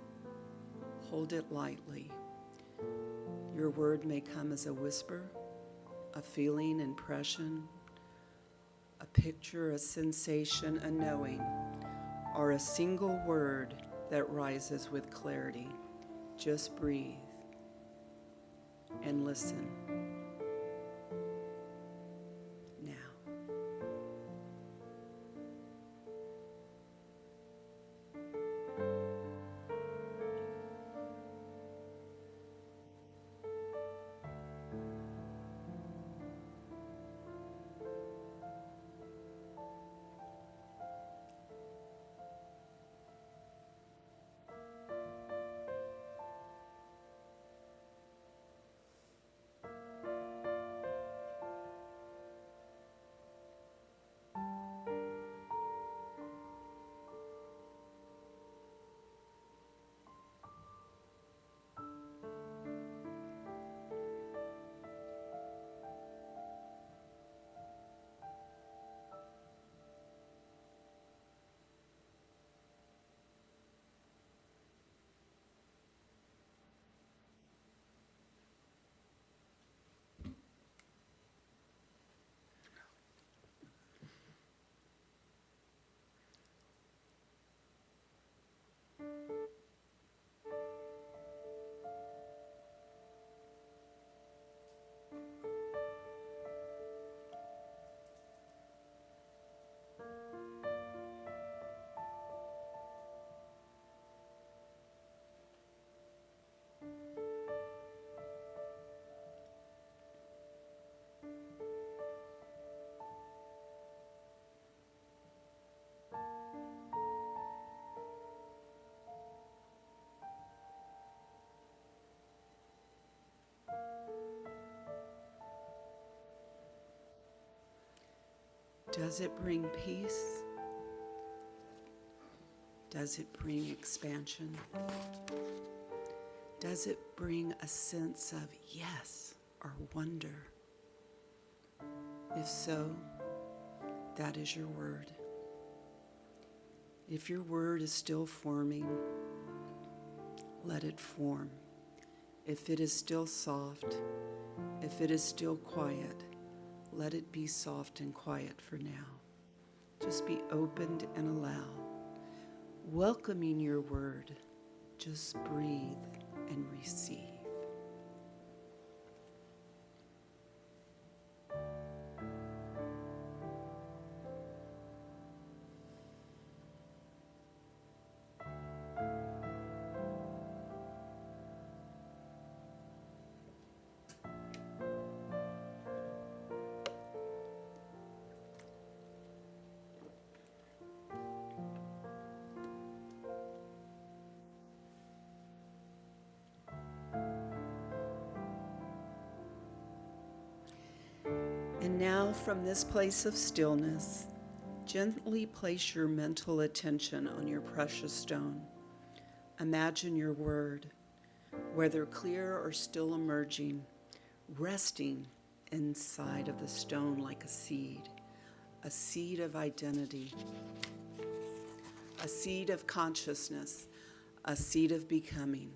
Hold it lightly. Your word may come as a whisper, a feeling, impression, a picture, a sensation, a knowing, or a single word that rises with clarity. Just breathe and listen. Now. Does it bring peace? Does it bring expansion? Does it bring a sense of yes or wonder? If so, that is your word. If your word is still forming, let it form. If it is still soft, if it is still quiet, let it be soft and quiet for now. Just be opened and allow. Welcoming your word, just breathe and receive. And now, from this place of stillness, gently place your mental attention on your precious stone. Imagine your word, whether clear or still emerging, resting inside of the stone like a seed of identity, a seed of consciousness, a seed of becoming.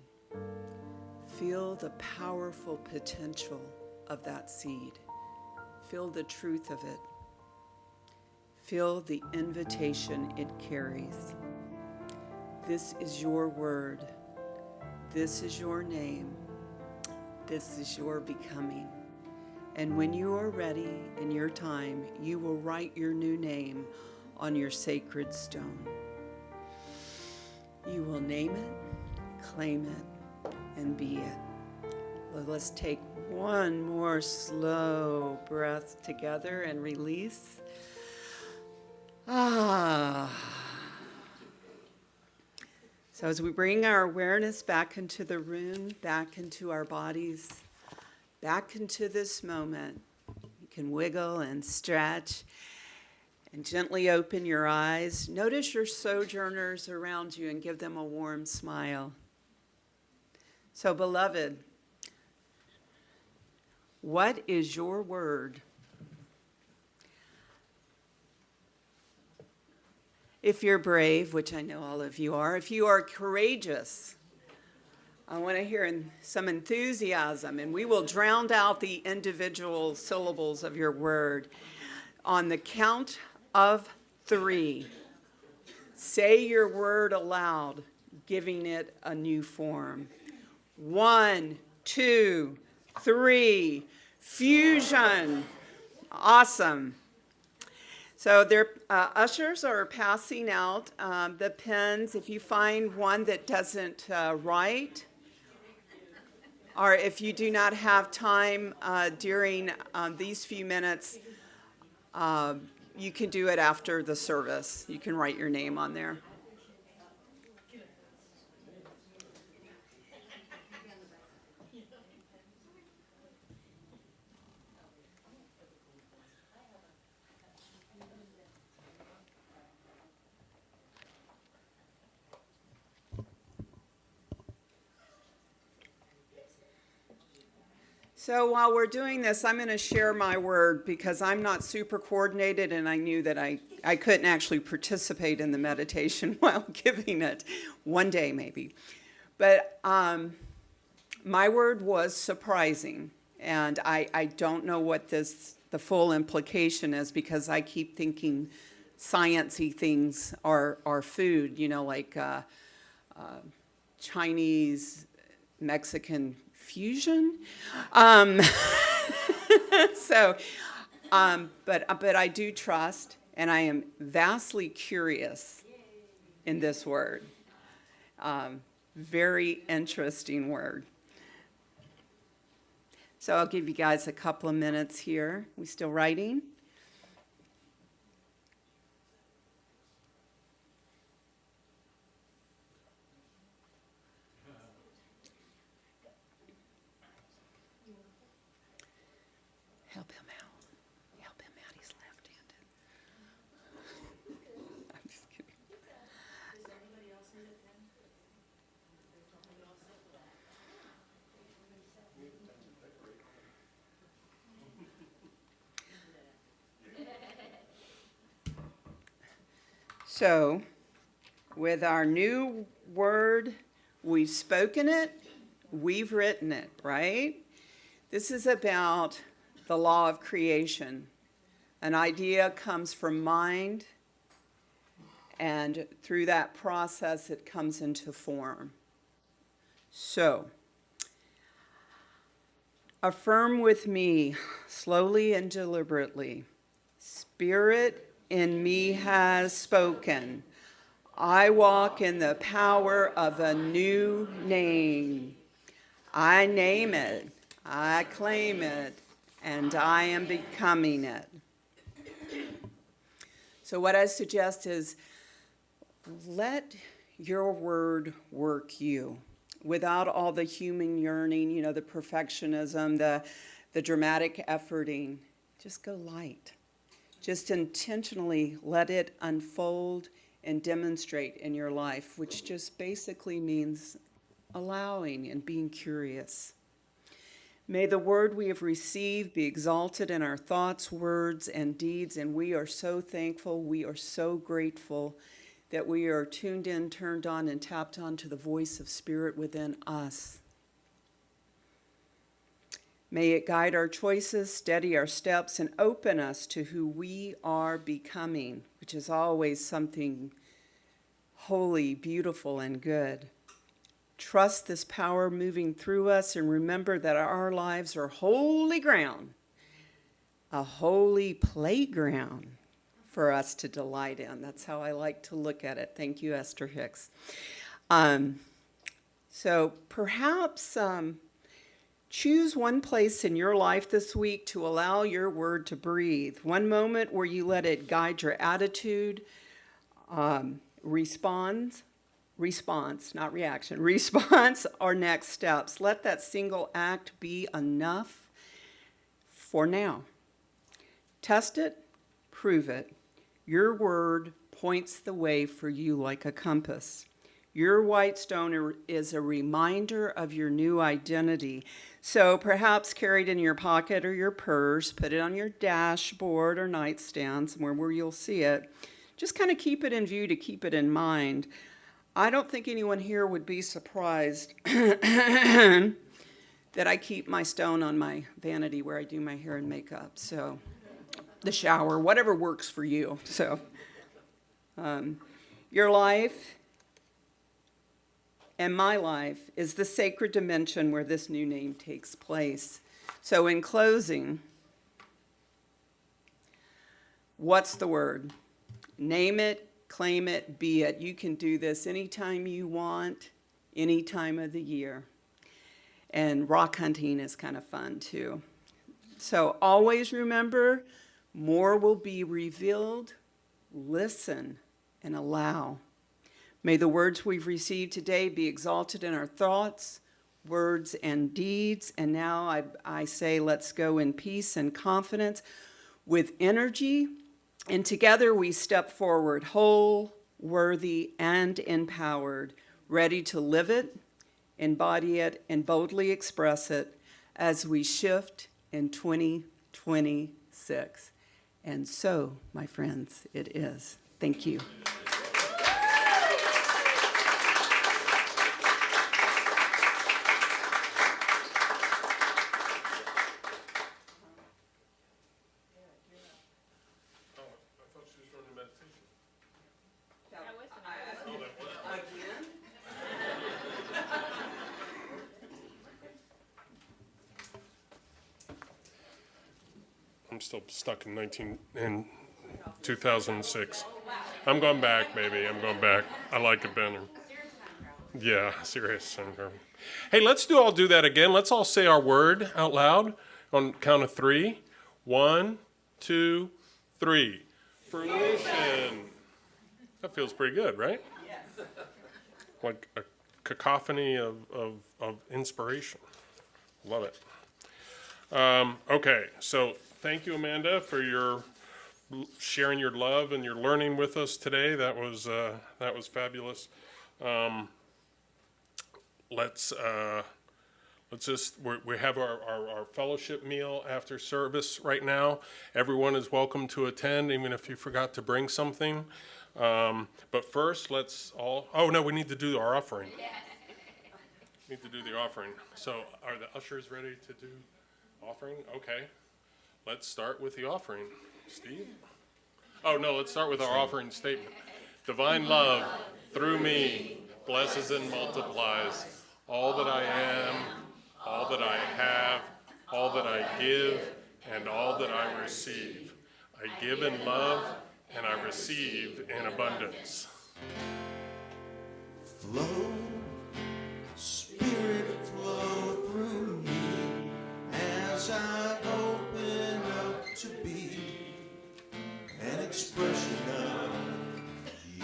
Feel the powerful potential of that seed. Feel the truth of it. Feel the invitation it carries. This is your word. This is your name. This is your becoming. And when you are ready in your time, you will write your new name on your sacred stone. You will name it, claim it, and be it. Well, let's take one more slow breath together and release. So as we bring our awareness back into the room, back into our bodies, back into this moment, you can wiggle and stretch and gently open your eyes. Notice your sojourners around you and give them a warm smile. So, beloved, what is your word? If you're brave, which I know all of you are, if you are courageous, I want to hear some enthusiasm, and we will drown out the individual syllables of your word. On the count of 3, say your word aloud, giving it a new form. 1, 2, 3, fusion. Awesome. So their ushers are passing out the pens. If you find one that doesn't write, or if you do not have time during these few minutes, you can do it after the service. You can write your name on there. So while we're doing this, I'm going to share my word because I'm not super coordinated, and I knew that I couldn't actually participate in the meditation while giving it. One day, maybe. But my word was surprising, and I don't know what the full implication is because I keep thinking science-y things are food, like Chinese, Mexican fusion. But I do trust, and I am vastly curious in this word. Very interesting word. So I'll give you guys a couple of minutes here. We still writing? Help him out. Help him out. He's left-handed. So, with our new word, we've spoken it, we've written it, right? This is about the law of creation. An idea comes from mind, and through that process, it comes into form. So, affirm with me, slowly and deliberately, Spirit in me has spoken. I walk in the power of a new name. I name it, I claim it, and I am becoming it. So what I suggest is let your word work you without all the human yearning, the perfectionism, the dramatic efforting. Just go light. Just intentionally let it unfold and demonstrate in your life, which just basically means allowing and being curious. May the word we have received be exalted in our thoughts, words, and deeds, and we are so thankful, we are so grateful that we are tuned in, turned on, and tapped on to the voice of Spirit within us. May it guide our choices, steady our steps, and open us to who we are becoming, which is always something holy, beautiful, and good. Trust this power moving through us, and remember that our lives are holy ground, a holy playground for us to delight in. That's how I like to look at it. Thank you, Esther Hicks. So perhaps choose one place in your life this week to allow your word to breathe. One moment where you let it guide your attitude, response, not reaction, response or next steps. Let that single act be enough for now. Test it, prove it. Your word points the way for you like a compass. Your white stone is a reminder of your new identity. So perhaps carry it in your pocket or your purse, put it on your dashboard or nightstand, somewhere where you'll see it. Just kind of keep it in view to keep it in mind. I don't think anyone here would be surprised that I keep my stone on my vanity where I do my hair and makeup. So the shower, whatever works for you. So your life and my life is the sacred dimension where this new name takes place. So in closing, what's the word? Name it, claim it, be it. You can do this anytime you want, any time of the year. And rock hunting is kind of fun too. So always remember, more will be revealed. Listen and allow. May the words we've received today be exalted in our thoughts, words, and deeds. And now I say, let's go in peace and confidence with energy. And together we step forward, whole, worthy, and empowered, ready to live it, embody it, and boldly express it as we shift in 2026. And so, my friends, it is. Thank you. I'm still stuck in 2006. I'm going back, baby. I'm going back. I like it better. Yeah, serious syndrome. Hey, let's all do that again. Let's all say our word out loud on count of 3. 1, 2, 3. Fruition. That feels pretty good, right? Yes. Like a cacophony of inspiration. Love it. Okay, so thank you, Amanda, for your sharing your love and your learning with us today. That was fabulous. Let's just we have our fellowship meal after service right now. Everyone is welcome to attend, even if you forgot to bring something. But first, let's all, oh no, we need to do our offering. Need to do the offering. So are the ushers ready to do offering? Okay. Let's start with the offering. Steve? Oh no, let's start with our offering statement. Divine love, through me, blesses and multiplies all that I am, all that I have, all that I give, and all that I receive. I give in love, and I receive in abundance. Flow, Spirit, flow through me as I open up to be an expression of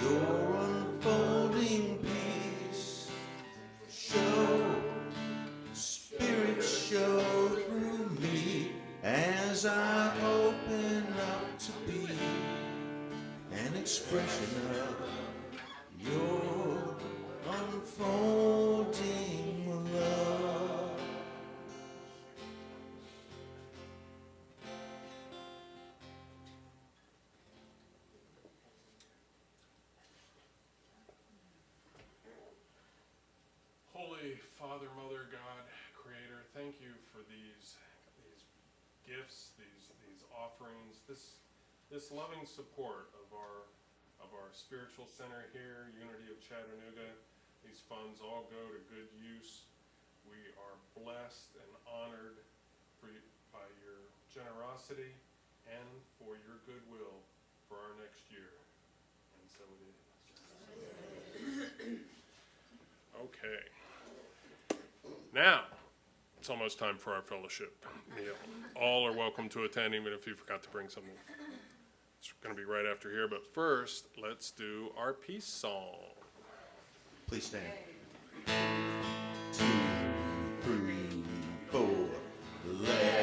your unfolding peace. Show, Spirit, show through me as I open up to be an expression of your unfolding love. Holy Father, Mother, God, Creator, thank you for these gifts, these offerings, this loving support of our spiritual center here, Unity of Chattanooga. These funds all go to good use. We are blessed and honored by your generosity and for your goodwill for our next year. And so it is. Okay. Now, it's almost time for our fellowship meal. All are welcome to attend, even if you forgot to bring something. It's going to be right after here, but first, let's do our peace song. Please stand. 2, 3, 4. Let